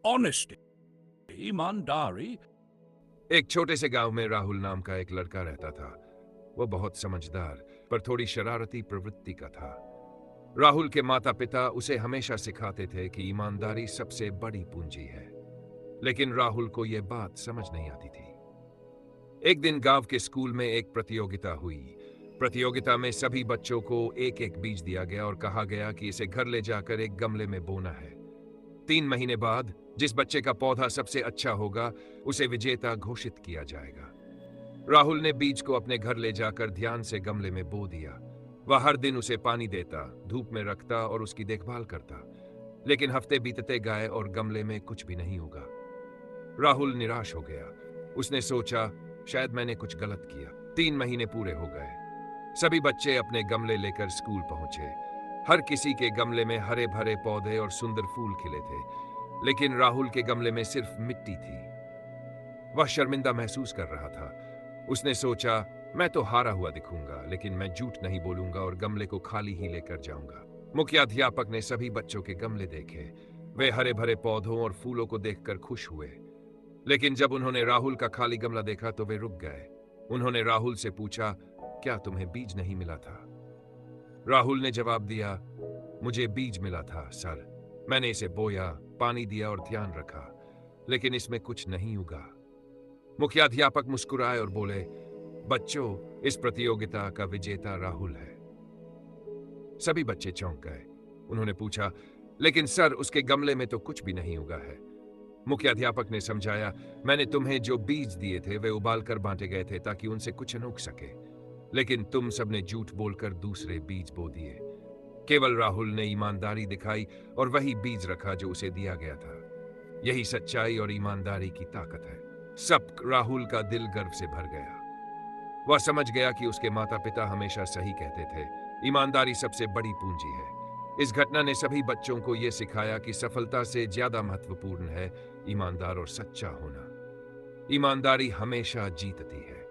honesty, ईमानदारी। एक छोटे से गांव में राहुल नाम का एक लड़का रहता था। वो बहुत समझदार पर थोड़ी शरारती प्रवृत्ति का था। राहुल के माता पिता उसे हमेशा सिखाते थे कि ईमानदारी सबसे बड़ी पूंजी है, लेकिन राहुल को यह बात समझ नहीं आती थी। एक दिन गांव के स्कूल में एक प्रतियोगिता हुई। प्रतियोगिता में सभी बच्चों को एक एक बीज दिया गया और कहा गया कि इसे घर ले जाकर एक गमले में बोना है। 3 महीने बाद जिस बच्चे का पौधा सबसे अच्छा होगा उसे विजेता घोषित किया जाएगा। राहुल ने बीज को अपने घर ले जाकर ध्यान से गमले में बो दिया। वह हर दिन उसे पानी देता, धूप में रखता और उसकी देखभाल करता, लेकिन हफ्ते बीतते गए और गमले में कुछ भी नहीं उगा। राहुल निराश हो गया। उसने सोचा, शायद मैंने कुछ गलत किया। 3 महीने पूरे हो गए। सभी बच्चे अपने गमले लेकर स्कूल पहुंचे। हर किसी के गमले में हरे भरे पौधे और सुंदर फूल खिले थे, लेकिन राहुल के गमले में सिर्फ मिट्टी थी। वह शर्मिंदा महसूस कर रहा था। उसने सोचा, मैं तो हारा हुआ दिखूंगा, लेकिन मैं झूठ नहीं बोलूंगा और गमले को खाली ही लेकर जाऊंगा। मुख्याध्यापक ने सभी बच्चों के गमले देखे। वे हरे भरे पौधों और फूलों को देखकर खुश हुए, लेकिन जब उन्होंने राहुल का खाली गमला देखा तो वे रुक गए। उन्होंने राहुल से पूछा, क्या तुम्हें बीज नहीं मिला था? राहुल ने जवाब दिया, मुझे बीज मिला था सर। मैंने इसे बोया, पानी दिया और ध्यान रखा, लेकिन इसमें कुछ नहीं उगा। मुख्याध्यापक मुस्कुराए और बोले, बच्चों, इस प्रतियोगिता का विजेता राहुल है। सभी बच्चे चौंक गए। उन्होंने पूछा, लेकिन सर, उसके गमले में तो कुछ भी नहीं उगा है। मुख्याध्यापक ने समझाया, मैंने तुम्हें जो बीज दिए थे वे उबालकर बांटे गए थे ताकि उनसे कुछ न उग सके, लेकिन तुम सबने झूठ बोलकर दूसरे बीज बो दिए। केवल राहुल ने ईमानदारी दिखाई और वही बीज रखा जो उसे दिया गया था। यही सच्चाई और ईमानदारी की ताकत है। सब राहुल का दिल गर्व से भर गया। वह समझ गया कि उसके माता पिता हमेशा सही कहते थे। ईमानदारी सबसे बड़ी पूंजी है। इस घटना ने सभी बच्चों को यह सिखाया कि सफलता से ज्यादा महत्वपूर्ण है ईमानदार और सच्चा होना। ईमानदारी हमेशा जीतती है।